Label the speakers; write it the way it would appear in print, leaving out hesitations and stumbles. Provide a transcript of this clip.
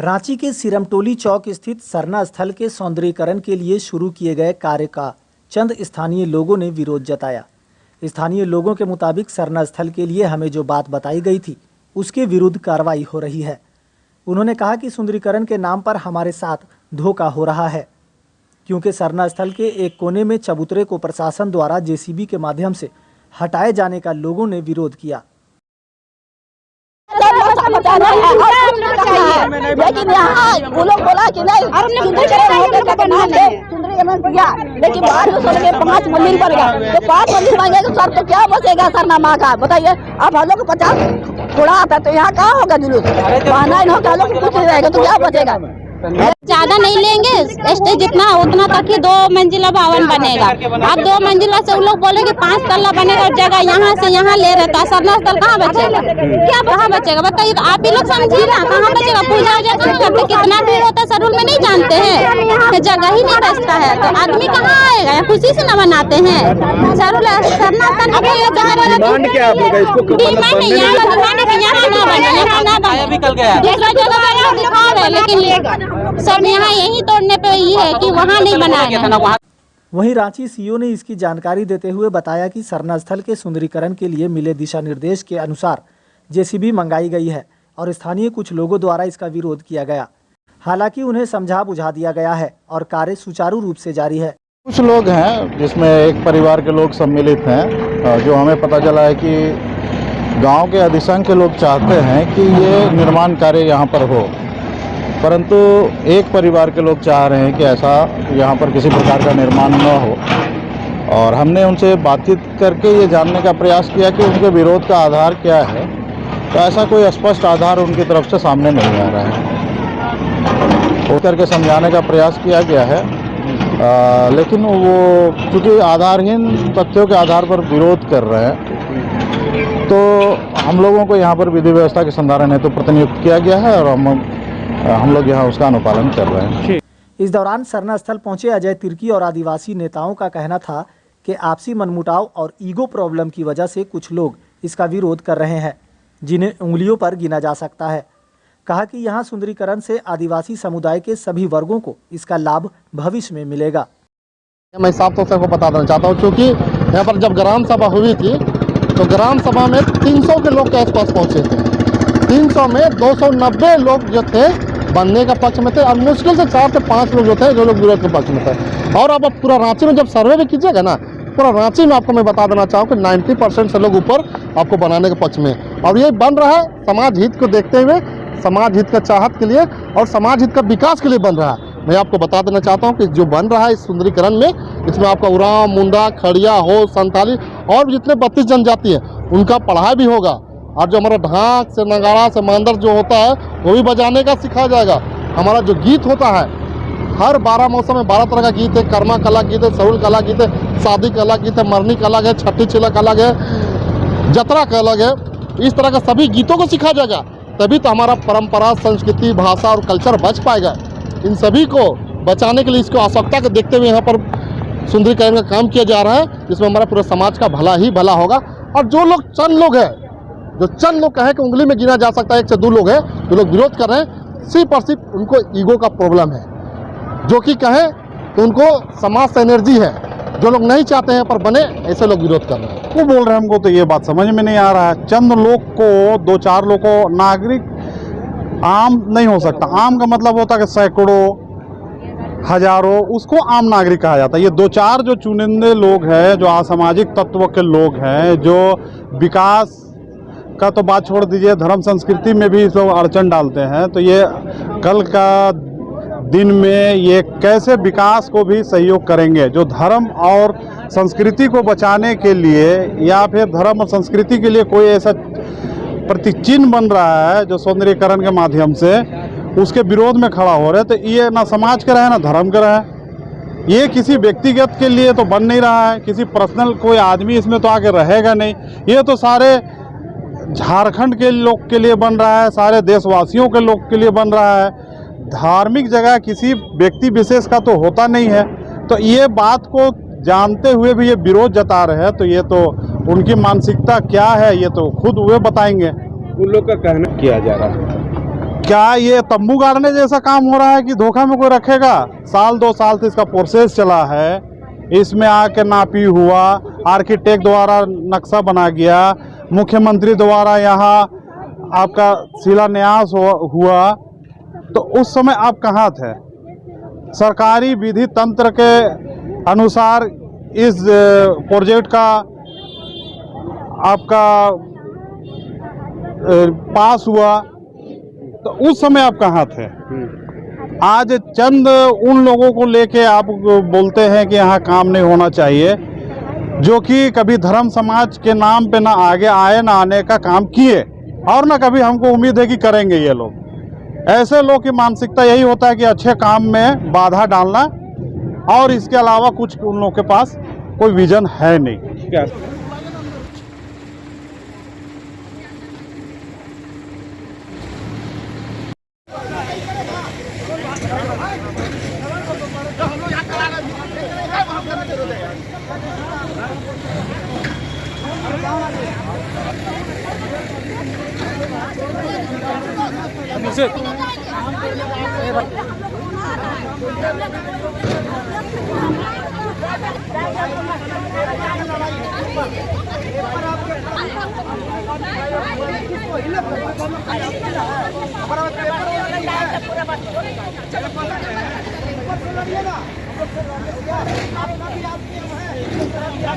Speaker 1: रांची के सिरमटोली चौक स्थित सरना स्थल के सौंदर्यीकरण के लिए शुरू किए गए कार्य का चंद स्थानीय लोगों ने विरोध जताया। स्थानीय लोगों के मुताबिक सरना स्थल के लिए हमें जो बात बताई गई थी उसके विरुद्ध कार्रवाई हो रही है। उन्होंने कहा कि सुंदरीकरण के नाम पर हमारे साथ धोखा हो रहा है, क्योंकि सरना स्थल के एक कोने में चबूतरे को प्रशासन द्वारा जेसीबी के माध्यम से हटाए जाने का लोगों ने विरोध किया।
Speaker 2: लेकिन यहाँ वो लोग बोला कि नहीं लेकिन बाहर 5 मंजिल पर गया तो 5 मंजिल बन गए तो सर तो क्या बचेगा सरना माँ का, बताइए। अब हम लोग 50 थोड़ा आता है तो यहाँ कहाँ होगा जुलूस, बहाना नहीं होगा, लोग कुछ रहेगा तो क्या बचेगा।
Speaker 3: ज्यादा नहीं लेंगे, स्टेज जितना उतना तक ही 2 मंजिला भवन बनेगा। अब 2 मंजिला से उन लोग बोले कि 5 तल्ला बनेगा और जगह यहाँ से यहाँ ले रहे तो सरना स्थल कहाँ बचेगा, क्या कहाँ बचेगा बताइए। तो आप ही लोग समझिए ना, कहाँ बचेगा। पूजा वूजा करते कितना भीड़ होता है सरूल में नहीं जानते हैं, जगह ही नहीं बचता है तो आदमी कहाँ आएगा, खुशी से न बनाते हैं सरूल सरना स्थल। लेकिन सब यहाँ यही तोड़ने पे ही है कि वहाँ नहीं बनाया।
Speaker 1: वहीं रांची सीओ ने इसकी जानकारी देते हुए बताया कि सरना स्थल के सुंदरीकरण के लिए मिले दिशा निर्देश के अनुसार जेसीबी मंगाई गई है और स्थानीय कुछ लोगों द्वारा इसका विरोध किया गया। हालांकि उन्हें समझा बुझा दिया गया है और कार्य सुचारू रूप से जारी है।
Speaker 4: कुछ लोग हैं जिसमें एक परिवार के लोग सम्मिलित हैं, जो हमें पता चला है कि गांव के अधिसंख्य लोग चाहते हैं कि ये निर्माण कार्य यहाँ पर हो, परंतु एक परिवार के लोग चाह रहे हैं कि ऐसा यहाँ पर किसी प्रकार का निर्माण न हो। और हमने उनसे बातचीत करके ये जानने का प्रयास किया कि उनके विरोध का आधार क्या है, तो ऐसा कोई स्पष्ट आधार उनकी तरफ से सामने नहीं आ रहा है। वो करके समझाने का प्रयास किया गया है, लेकिन वो चूँकि आधारहीन तथ्यों के आधार पर विरोध कर रहे हैं, तो हम लोगों को यहाँ पर विधि व्यवस्था के संधारण हेतु प्रतिनियुक्त किया गया है और हम लोग यहाँ उसका अनुपालन कर रहे हैं।
Speaker 1: इस दौरान सरना स्थल पहुंचे अजय तिर्की और आदिवासी नेताओं का कहना था कि आपसी मनमुटाव और ईगो प्रॉब्लम की वजह से कुछ लोग इसका विरोध कर रहे हैं, जिन्हें उंगलियों पर गिना जा सकता है। कहा कि यहाँ सुंदरीकरण से आदिवासी समुदाय के सभी वर्गों को इसका लाभ भविष्य में मिलेगा।
Speaker 4: मैं साफ तौर से आपको बता देना चाहता हूँ, क्योंकि यहाँ पर जब ग्राम सभा हुई थी तो ग्राम सभा में 300 के लोग के आसपास पहुँचे थे। 300 में 290 लोग जो थे बनने का पक्ष में थे और मुश्किल से 4 से 5 लोग जो थे जो लोग विरोध के पक्ष में थे। और अब पूरा रांची में जब सर्वे भी कीजिएगा ना, पूरा रांची में आपको मैं बता देना चाहूँ कि 90% से लोग ऊपर आपको बनाने के पक्ष में। और ये बन रहा है समाज हित को देखते हुए, समाज हित का चाहत के लिए और समाज हित का विकास के लिए बन रहा है। मैं आपको बता देना चाहता हूँ कि जो बन रहा है इस सुंदरीकरण में, इसमें आपका उरांव, मुंडा, खड़िया, हो, संथाली और जितने 32 जनजाति हैं उनका पढ़ाई भी होगा। और जो हमारा ढाक से नगाड़ा से मांदर जो होता है वो भी बजाने का सिखाया जाएगा। हमारा जो गीत होता है हर 12 मौसम में 12 तरह का गीत है। कर्मा का अलग गीत है, सरुल का अलग गीत है, शादी का अलग गीत है, मरनी का अलग है, छठी छिलक अलग है, जतरा का अलग है। इस तरह का सभी गीतों को सिखाया जाएगा, तभी तो हमारा परंपरा, संस्कृति, भाषा और कल्चर बच पाएगा। इन सभी को बचाने के लिए इसको आवश्यकता को देखते हुए यहाँ पर सुंदरीकरण का काम किया जा रहा है, जिसमें हमारा पूरे समाज का भला ही भला होगा। और जो लोग चंद लोग हैं, जो चंद लोग कहें कि उंगली में गिना जा सकता है 1 से 2 लोग हैं जो लोग विरोध कर रहे हैं, सिर्फ और सिर्फ उनको ईगो का प्रॉब्लम है। जो कि कहें तो उनको समाज से एनर्जी है, जो लोग नहीं चाहते हैं पर बने ऐसे लोग विरोध कर रहे हैं।
Speaker 5: वो बोल रहे हैं, हमको तो ये बात समझ में नहीं आ रहा है। चंद लोग को, 2-4 लोग को, नागरिक आम नहीं हो सकता। आम का मतलब होता है कि सैकड़ों, हजारों, उसको आम नागरिक कहा जाता है। ये 2-4 जो चुनिंदे लोग हैं, जो असामाजिक तत्व के लोग हैं, जो विकास का तो बात छोड़ दीजिए, धर्म संस्कृति में भी लोग अड़चन डालते हैं। तो ये कल का दिन में ये कैसे विकास को भी सहयोग करेंगे, जो धर्म और संस्कृति को बचाने के लिए या फिर धर्म और संस्कृति के लिए कोई ऐसा प्रतिचिन्ह बन रहा है जो सौंदर्यीकरण के माध्यम से उसके विरोध में खड़ा हो रहे हैं, तो ये ना समाज का रहे ना धर्म का रहे। ये किसी व्यक्तिगत के लिए तो बन नहीं रहा है, किसी पर्सनल कोई आदमी इसमें तो आगे रहेगा नहीं। ये तो सारे झारखंड के लोग के लिए बन रहा है, सारे देशवासियों के लोग के लिए बन रहा है। धार्मिक जगह किसी व्यक्ति विशेष का तो होता नहीं है। तो ये बात को जानते हुए भी ये विरोध जता रहे हैं, तो ये तो उनकी मानसिकता क्या है ये तो खुद वे बताएंगे।
Speaker 6: उन लोग का कहना किया जा रहा है
Speaker 5: क्या ये तंबू गाड़ने जैसा काम हो रहा है कि धोखा में कोई रखेगा? साल 2 साल से इसका प्रोसेस चला है, इसमें आके नापी हुआ, आर्किटेक्ट द्वारा नक्शा बना गया, मुख्यमंत्री द्वारा यहाँ आपका शिलान्यास हुआ, तो उस समय आप कहाँ थे? सरकारी विधि तंत्र के अनुसार इस प्रोजेक्ट का आपका पास हुआ, तो उस समय आप कहाँ थे? आज चंद उन लोगों को लेके आप बोलते हैं कि यहाँ काम नहीं होना चाहिए, जो कि कभी धर्म समाज के नाम पे ना आगे आए ना आने का काम किए, और ना कभी हमको उम्मीद है कि करेंगे ये लोग। ऐसे लोग की मानसिकता यही होता है कि अच्छे काम में बाधा डालना, और इसके अलावा कुछ उन लोगों के पास कोई विजन है नहीं। क्या